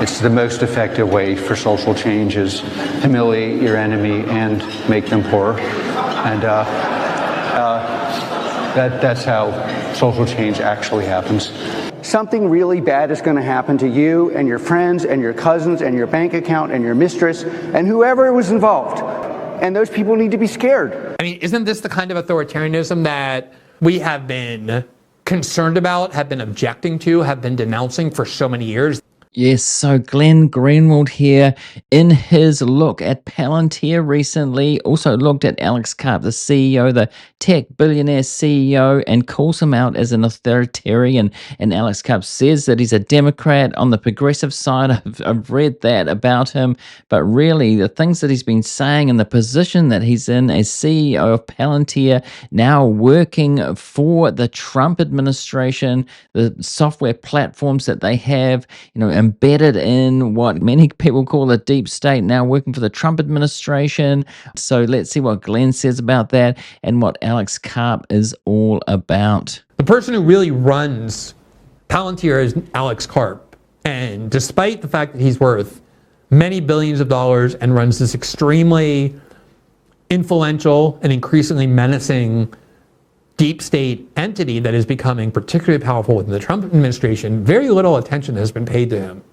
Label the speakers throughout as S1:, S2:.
S1: It's the most effective way for social change is humiliate your enemy and make them poor. And that's how social change actually happens.
S2: Something really bad is going to happen to you and your friends and your cousins and your bank account and your mistress and whoever was involved. And those people need to be scared.
S3: I mean, isn't this the kind of authoritarianism that we have been concerned about, have been objecting to, have been denouncing for so many years?
S4: Yes, so Glenn Greenwald here in his look at Palantir recently also looked at Alex Karp, the CEO, the tech billionaire CEO, and calls him out as an authoritarian. And Alex Karp says that he's a Democrat on the progressive side. I've read that about him, but really the things that he's been saying and the position that he's in as CEO of Palantir, now working for the Trump administration, the software platforms that they have, embedded in what many people call the deep state, now working for the Trump administration. So let's see what Glenn says about that and what Alex Karp is all about.
S3: The person who really runs Palantir is Alex Karp. And despite the fact that he's worth many billions of dollars and runs this extremely influential and increasingly menacing deep state entity that is becoming particularly powerful within the Trump administration, very little attention has been paid to him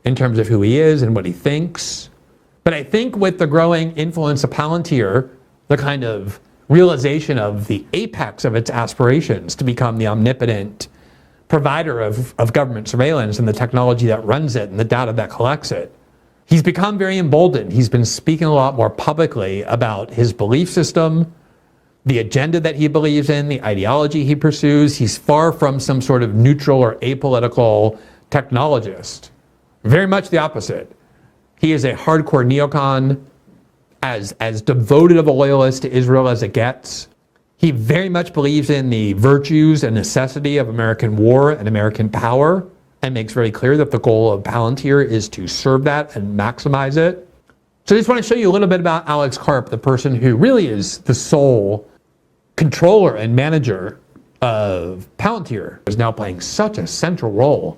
S3: in terms of who he is and what he thinks. But I think with the growing influence of Palantir, the kind of realization of the apex of its aspirations to become the omnipotent provider of government surveillance and the technology that runs it and the data that collects it, he's become very emboldened. He's been speaking a lot more publicly about his belief system, the agenda that he believes in, the ideology he pursues. He's far from some sort of neutral or apolitical technologist. Very much the opposite. He is a hardcore neocon, as devoted of a loyalist to Israel as it gets. He very much believes in the virtues and necessity of American war and American power, and makes very clear that the goal of Palantir is to serve that and maximize it. So I just want to show you a little bit about Alex Karp, the person who really is the sole controller and manager of Palantir, is now playing such a central role,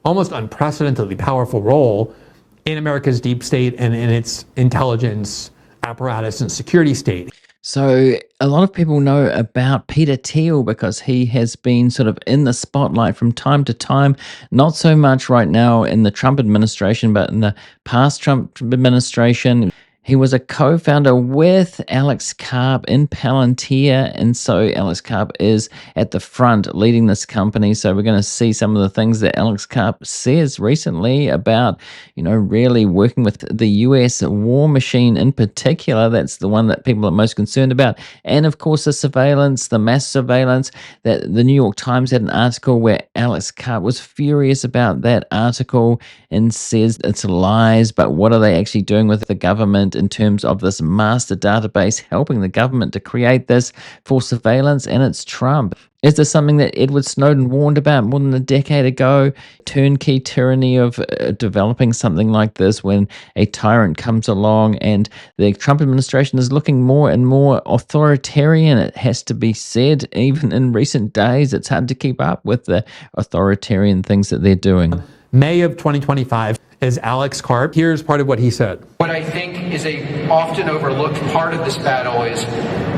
S3: almost unprecedentedly powerful role in America's deep state and in its intelligence apparatus and security state.
S4: So a lot of people know about Peter Thiel because he has been sort of in the spotlight from time to time, not so much right now in the Trump administration, but in the past Trump administration. He was a co-founder with Alex Karp in Palantir, and so Alex Karp is at the front leading this company. So we're going to see some of the things that Alex Karp says recently about, really working with the US war machine in particular. That's the one that people are most concerned about. And of course, the surveillance, the mass surveillance, that the New York Times had an article where Alex Karp was furious about that article and says it's lies, but what are they actually doing with the government in terms of this master database, helping the government to create this for surveillance? And it's Trump. Is this something that Edward Snowden warned about more than a decade ago? Turnkey tyranny of developing something like this when a tyrant comes along, and the Trump administration is looking more and more authoritarian. It has to be said, even in recent days, it's hard to keep up with the authoritarian things that they're doing.
S3: May of 2025 is Alex Karp. Here's part of what he said.
S5: What I think is a often overlooked part of this battle is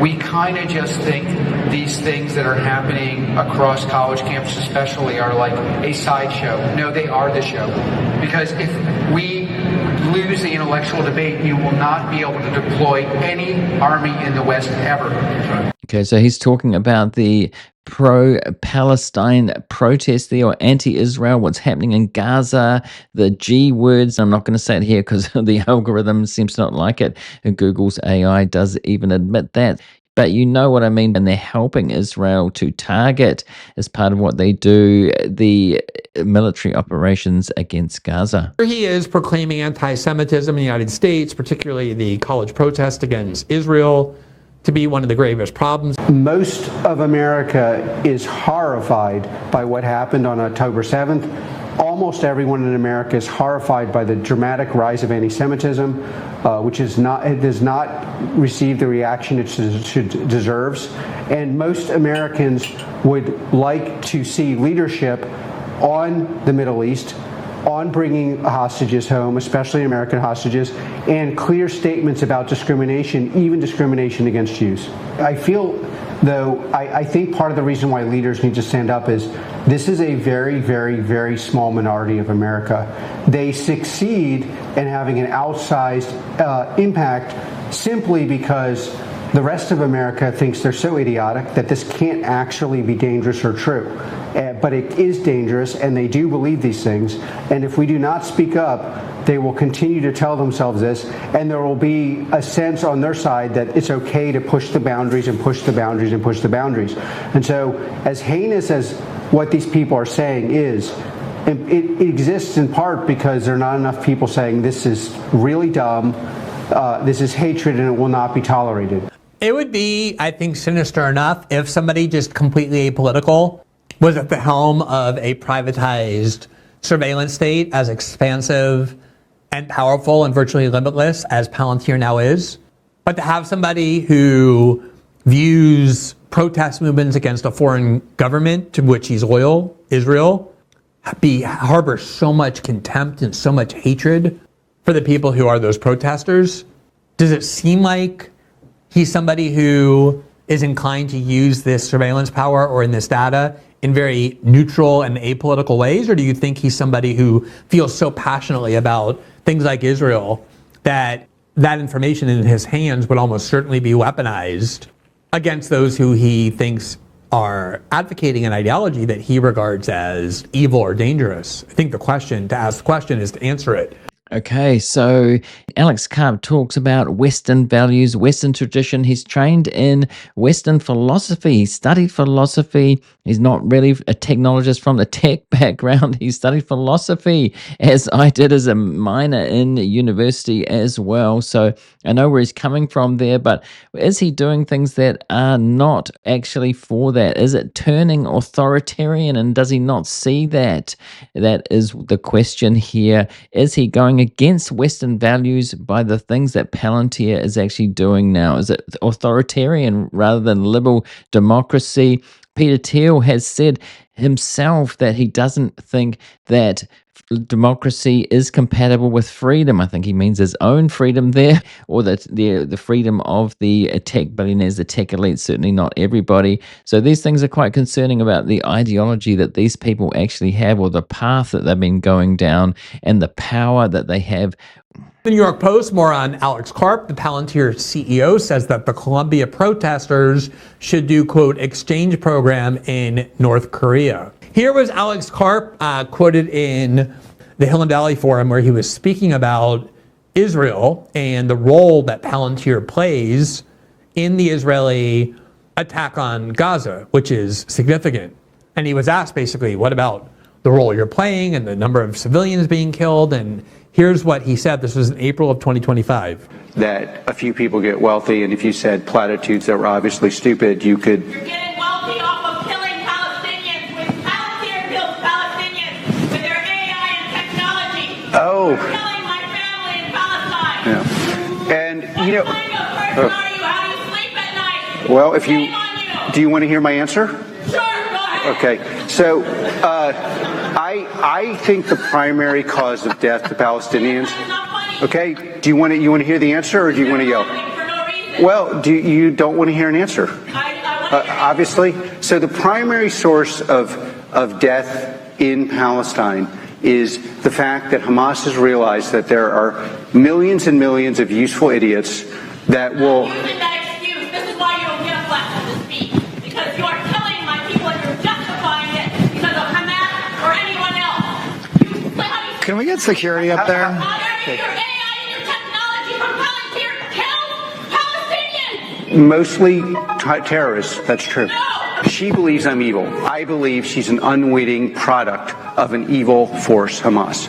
S5: we kind of just think these things that are happening across college campuses especially are like a sideshow. No, they are the show. Because if we lose the intellectual debate, you will not be able to deploy any army in the West ever.
S4: Okay, so he's talking about the pro-Palestine protest there, or anti-Israel, what's happening in Gaza, the G words. I'm not going to say it here because the algorithm seems to not like it. Google's AI does even admit that. But you know what I mean, and they're helping Israel to target, as part of what they do, the military operations against Gaza.
S3: Here he is proclaiming anti-Semitism in the United States, particularly the college protest against Israel, to be one of the gravest problems.
S2: Most of America is horrified by what happened on October 7th. Almost everyone in America is horrified by the dramatic rise of anti-Semitism, which does not receive the reaction it deserves. And most Americans would like to see leadership on the Middle East on bringing hostages home, especially American hostages, and clear statements about discrimination, even discrimination against Jews. I feel, though, I think part of the reason why leaders need to stand up is this is a very, very, very small minority of America. They succeed in having an outsized impact simply because the rest of America thinks they're so idiotic that this can't actually be dangerous or true. But it is dangerous, and they do believe these things. And if we do not speak up, they will continue to tell themselves this, and there will be a sense on their side that it's okay to push the boundaries and push the boundaries and push the boundaries. And so, as heinous as what these people are saying is, it exists in part because there are not enough people saying this is really dumb, this is hatred, and it will not be tolerated.
S3: It would be, I think, sinister enough if somebody just completely apolitical was at the helm of a privatized surveillance state as expansive and powerful and virtually limitless as Palantir now is. But to have somebody who views protest movements against a foreign government to which he's loyal, Israel, harbor so much contempt and so much hatred for the people who are those protesters, does it seem like he's somebody who is inclined to use this surveillance power or in this data in very neutral and apolitical ways? Or do you think he's somebody who feels so passionately about things like Israel that that information in his hands would almost certainly be weaponized against those who he thinks are advocating an ideology that he regards as evil or dangerous? I think the question to ask the question is to answer it.
S4: Okay, so Alex Karp talks about Western values, Western tradition. He's trained in Western philosophy. He studied philosophy. He's not really a technologist from the tech background. He studied philosophy, as I did as a minor in university as well. So I know where he's coming from there, but is he doing things that are not actually for that? Is it turning authoritarian, and does he not see that? That is the question here. Is he going against Western values by the things that Palantir is actually doing now? Is it authoritarian rather than liberal democracy? Peter Thiel has said himself that he doesn't think that democracy is compatible with freedom. I think he means his own freedom there, or that the freedom of the tech billionaires, the tech elite, certainly not everybody. So these things are quite concerning about the ideology that these people actually have, or the path that they've been going down, and the power that they have.
S3: The New York Post, more on Alex Karp, the Palantir CEO, says that the Columbia protesters should do, quote, exchange program in North Korea. Here was Alex Karp quoted in the Hill and Valley Forum, where he was speaking about Israel and the role that Palantir plays in the Israeli attack on Gaza, which is significant. And he was asked basically, what about the role you're playing and the number of civilians being killed? And here's what he said. This was in April of 2025.
S1: That a few people get wealthy, and if you said platitudes that were obviously stupid, you could...
S6: You're getting wealthy off of killing Palestinians. With Palantir kills Palestinians with their AI and technology.
S1: Oh.
S6: You're killing my family in Palestine.
S1: Yeah. And, you know...
S6: What kind of person are you? How do you sleep at night?
S1: Well, if you...
S6: Shame on you.
S1: Do you want to hear my answer?
S6: Sure, go ahead.
S1: Okay. So, I think the primary cause of death to Palestinians...
S6: That's not funny.
S1: Okay. Do you want to hear the answer, or do you want to yell?
S6: For no reason.
S1: Well, you don't want to hear an answer?
S6: I want to hear
S1: Obviously. So the primary source of death in Palestine is the fact that Hamas has realized that there are millions and millions of useful idiots that will...
S6: using that excuse. This is why you don't get a platform to speak. Because you are killing my people and you're justifying it because of Hamas or anyone else.
S7: Can we get security up there?
S6: Your AI and your technology from Palantir kills Palestinians.
S1: Mostly terrorists, that's true.
S6: No.
S1: She believes I'm evil. I believe she's an unwitting product of an evil force, Hamas.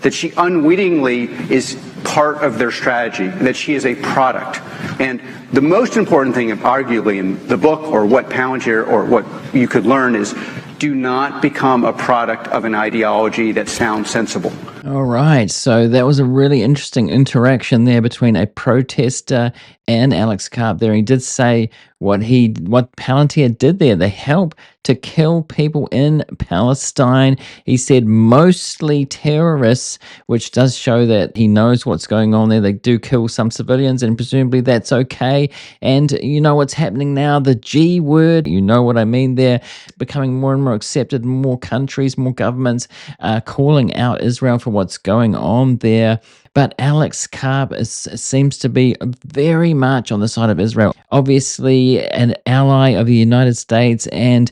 S1: That she unwittingly is part of their strategy, that she is a product. And the most important thing, arguably, in the book, or what Palantir, or what you could learn, is do not become a product of an ideology that sounds sensible.
S4: All right, so that was a really interesting interaction there between a protester and Alex Karp there. He did say what Palantir did there. They help to kill people in Palestine. He said mostly terrorists, which does show that he knows what's going on there. They do kill some civilians, and presumably that's okay. And you know what's happening now? The G word, you know what I mean there, becoming more and more accepted. More countries, more governments are calling out Israel for what's going on there. But Alex Karp seems to be very much on the side of Israel. Obviously, an ally of the United States and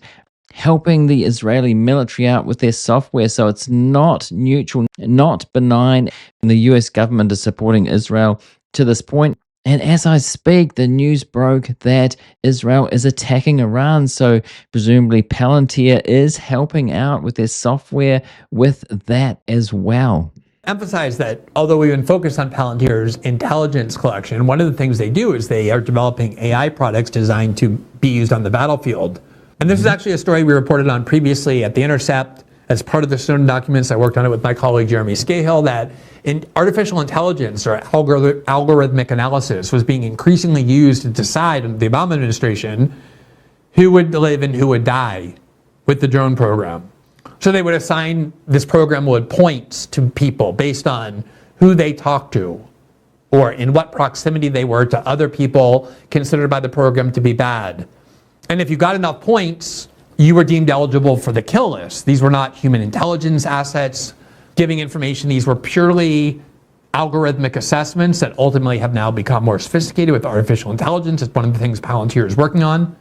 S4: helping the Israeli military out with their software. So it's not neutral, not benign. And the US government is supporting Israel to this point. And as I speak, the news broke that Israel is attacking Iran. So presumably Palantir is helping out with their software with that as well.
S3: Emphasize that although we've been focused on Palantir's intelligence collection, one of the things they do is they are developing AI products designed to be used on the battlefield. And this is actually a story we reported on previously at The Intercept as part of the Snowden documents. I worked on it with my colleague Jeremy Scahill, that in artificial intelligence or algorithmic analysis was being increasingly used to decide in the Obama administration who would live and who would die with the drone program. So they would assign, this program would points to people based on who they talked to or in what proximity they were to other people considered by the program to be bad. And if you got enough points, you were deemed eligible for the kill list. These were not human intelligence assets giving information. These were purely algorithmic assessments that ultimately have now become more sophisticated with artificial intelligence. It's one of the things Palantir is working on.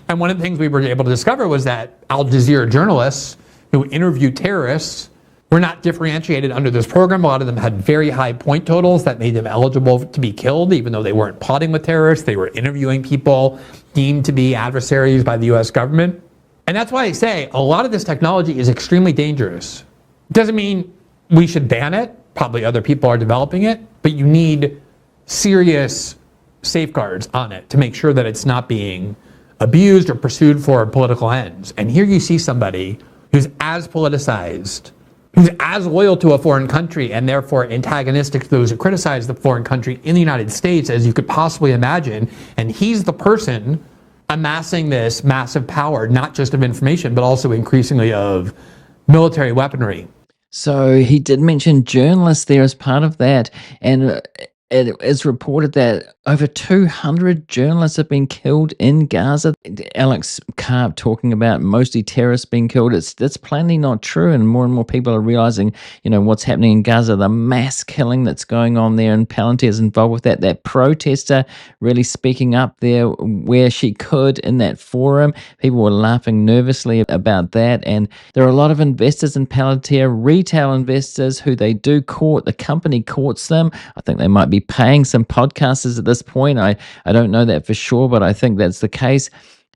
S3: And one of the things we were able to discover was that Al Jazeera journalists who interviewed terrorists were not differentiated under this program. A lot of them had very high point totals that made them eligible to be killed, even though they weren't plotting with terrorists. They were interviewing people deemed to be adversaries by the US government. And that's why I say a lot of this technology is extremely dangerous. It doesn't mean we should ban it. Probably other people are developing it, but you need serious safeguards on it to make sure that it's not being abused or pursued for political ends. And here you see somebody who's as politicized, who's as loyal to a foreign country and therefore antagonistic to those who criticize the foreign country in the United States as you could possibly imagine. And he's the person amassing this massive power, not just of information, but also increasingly of military weaponry.
S4: So he did mention journalists there as part of that. And it is reported that over 200 journalists have been killed in Gaza. Alex Karp talking about mostly terrorists being killed. That's plainly not true, and more people are realizing, what's happening in Gaza, the mass killing that's going on there, and Palantir is involved with that. That protester really speaking up there where she could in that forum. People were laughing nervously about that, and there are a lot of investors in Palantir, retail investors who they do court. The company courts them. I think they might be paying some podcasters at this point. I don't know that for sure, but I think that's the case.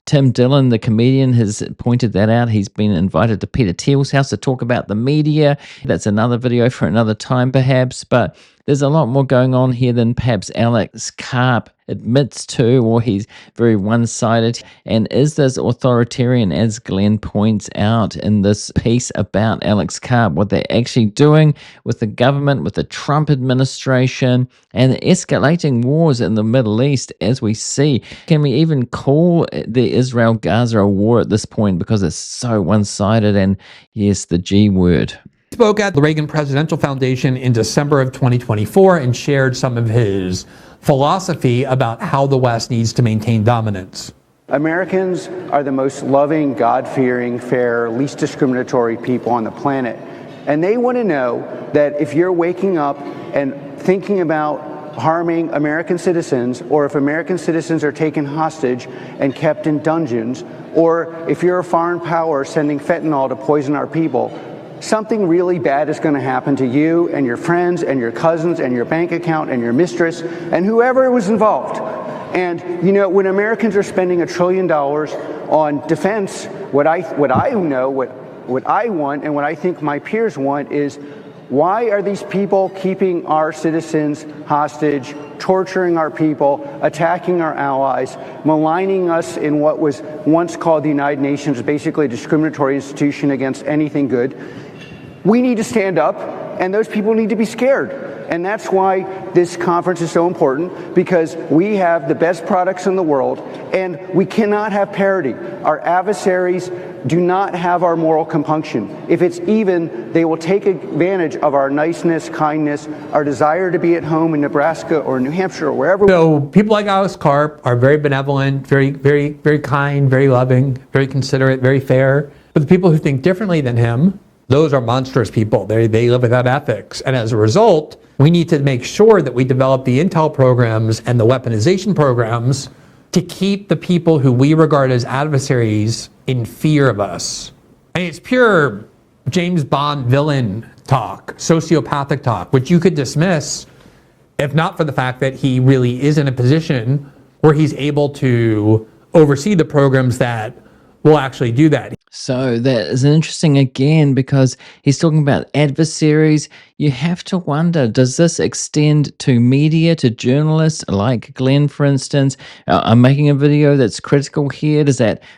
S4: Tim Dillon, the comedian, has pointed that out. He's been invited to Peter Thiel's house to talk about the media. That's another video for another time, perhaps. But there's a lot more going on here than perhaps Alex Karp admits to, or he's very one-sided. And is this authoritarian, as Glenn points out in this piece about Alex Karp, what they're actually doing with the government, with the Trump administration, and the escalating wars in the Middle East, as we see. Can we even call the Israel-Gaza a war at this point because it's so one-sided? And yes, the G word.
S3: Spoke at the Reagan Presidential Foundation in December of 2024 and shared some of his philosophy about how the West needs to maintain dominance.
S1: Americans are the most loving, God-fearing, fair, least discriminatory people on the planet. And they want to know that if you're waking up and thinking about harming American citizens, or if American citizens are taken hostage and kept in dungeons, or if you're a foreign power sending fentanyl to poison our people, something really bad is going to happen to you and your friends and your cousins and your bank account and your mistress and whoever was involved. And when Americans are spending $1 trillion on defense, what I want and what I think my peers want is, why are these people keeping our citizens hostage, torturing our people, attacking our allies, maligning us in what was once called the United Nations, basically a discriminatory institution against anything good? We need to stand up, and those people need to be scared. And that's why this conference is so important, because we have the best products in the world, and we cannot have parity. Our adversaries do not have our moral compunction. If it's even, they will take advantage of our niceness, kindness, our desire to be at home in Nebraska or New Hampshire or wherever.
S3: So people like Alex Karp are very benevolent, very, very, very kind, very loving, very considerate, very fair. But the people who think differently than him, those are monstrous people. They live without ethics. And as a result, we need to make sure that we develop the intel programs and the weaponization programs to keep the people who we regard as adversaries in fear of us. And it's pure James Bond villain talk, sociopathic talk, which you could dismiss if not for the fact that he really is in a position where he's able to oversee the programs that will actually do that.
S4: So that is interesting again, because he's talking about adversaries. You have to wonder, does this extend to media, to journalists like Glenn, for instance? I'm making a video that's critical here.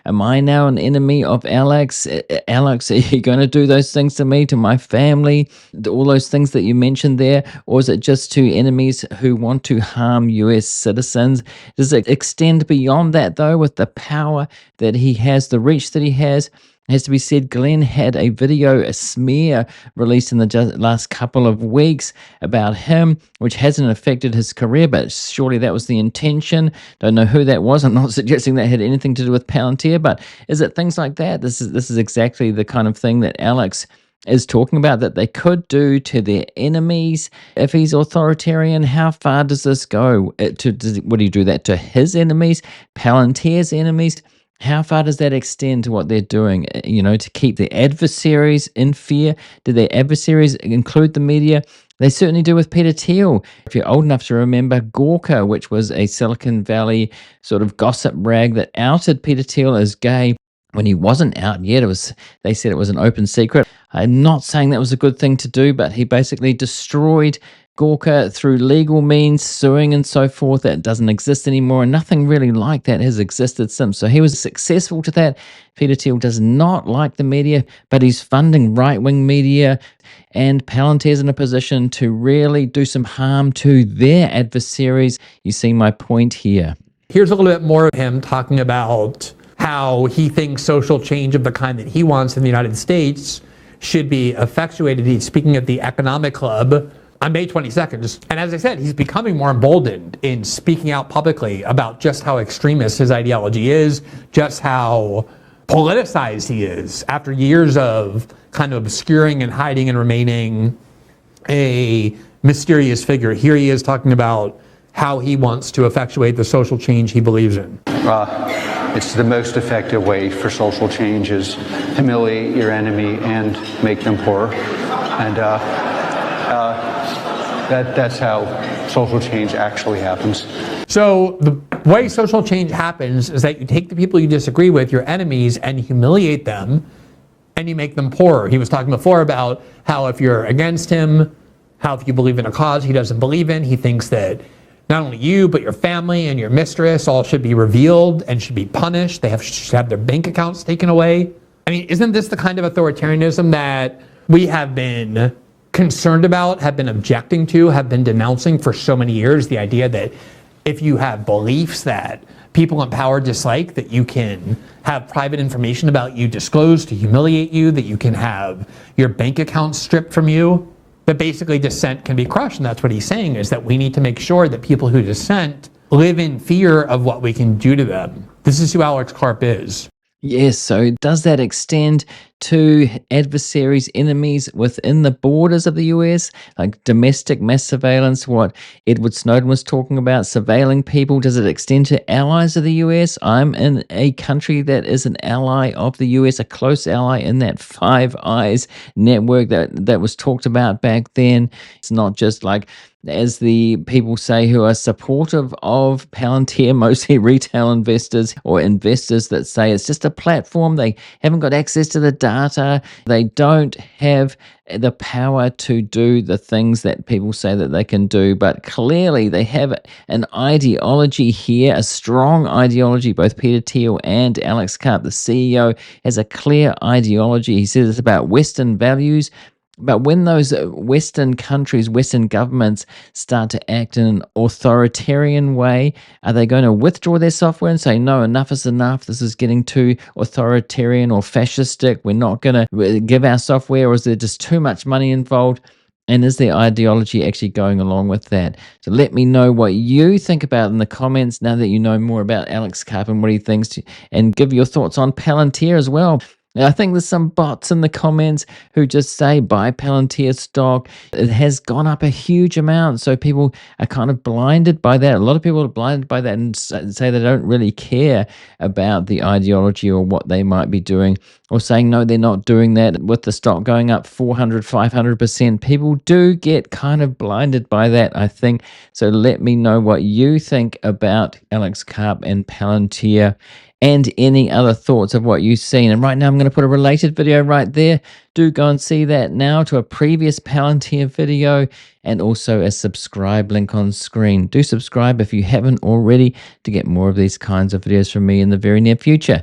S4: Am I now an enemy of Alex? Alex, are you going to do those things to me, to my family, all those things that you mentioned there? Or is it just to enemies who want to harm US citizens? Does it extend beyond that, though, with the power that he has, the reach that he has? It has to be said, Glenn had a video, a smear, released in the last couple of weeks about him, which hasn't affected his career, but surely that was the intention. Don't know who that was. I'm not suggesting that had anything to do with Palantir, but is it things like that? This is exactly the kind of thing that Alex is talking about, that they could do to their enemies. If he's authoritarian, how far does this go? Would he do that to his enemies, Palantir's enemies? How far does that extend to what they're doing, to keep the adversaries in fear? Do their adversaries include the media? They certainly do with Peter Thiel. If you're old enough to remember Gawker, which was a Silicon Valley sort of gossip rag that outed Peter Thiel as gay when he wasn't out yet. They said it was an open secret. I'm not saying that was a good thing to do, but he basically destroyed Gawker through legal means, suing and so forth. That doesn't exist anymore, and nothing really like that has existed since. So he was successful to that. Peter Thiel does not like the media, but he's funding right-wing media, and Palantir's in a position to really do some harm to their adversaries. You see my point here.
S3: Here's a little bit more of him talking about how he thinks social change of the kind that he wants in the United States should be effectuated. He's speaking at the Economic Club on May 22nd. And as I said, he's becoming more emboldened in speaking out publicly about just how extremist his ideology is, just how politicized he is after years of kind of obscuring and hiding and remaining a mysterious figure. Here he is talking about how he wants to effectuate the social change he believes in.
S1: It's the most effective way for social change is humiliate your enemy and make them poorer. And that's how social change actually happens. So the way social change happens is that you take the people you disagree with, your enemies, and humiliate them, and you make them poorer. He was talking before about how if you're against him, how if you believe in a cause he doesn't believe in, he thinks that not only you, but your family and your mistress all should be revealed and should be punished. They should have their bank accounts taken away. I mean, isn't this the kind of authoritarianism that we have been concerned about, have been objecting to, have been denouncing for so many years? The idea that if you have beliefs that people in power dislike, that you can have private information about you disclosed to humiliate you, that you can have your bank accounts stripped from you, that basically dissent can be crushed. And that's what he's saying, is that we need to make sure that people who dissent live in fear of what we can do to them. This is who Alex Karp is.
S4: Yes, so does that extend to adversaries, enemies within the borders of the US, like domestic mass surveillance, what Edward Snowden was talking about, surveilling people? Does it extend to allies of the US? I'm in a country that is an ally of the US, a close ally in that Five Eyes network that was talked about back then. It's not just like, as the people say who are supportive of Palantir, mostly retail investors or investors that say it's just a platform. They haven't got access to the data. They don't have the power to do the things that people say that they can do. But clearly they have an ideology here, a strong ideology. Both Peter Thiel and Alex Karp, the CEO, has a clear ideology. He says it's about Western values. But when those Western countries, Western governments start to act in an authoritarian way, are they going to withdraw their software and say, no, enough is enough, this is getting too authoritarian or fascistic, we're not going to give our software, or is there just too much money involved? And is their ideology actually going along with that? So let me know what you think about in the comments now that you know more about Alex Karp and what he thinks, and give your thoughts on Palantir as well. Now, I think there's some bots in the comments who just say buy Palantir stock. It has gone up a huge amount, so people are kind of blinded by that. A lot of people are blinded by that and say they don't really care about the ideology or what they might be doing, or saying no, they're not doing that. With the stock going up 400, 500%, people do get kind of blinded by that, I think. So let me know what you think about Alex Karp and Palantir, and any other thoughts of what you've seen. And right now I'm going to put a related video right there. Do go and see that now to a previous Palantir video, and also a subscribe link on screen. Do subscribe if you haven't already to get more of these kinds of videos from me in the very near future.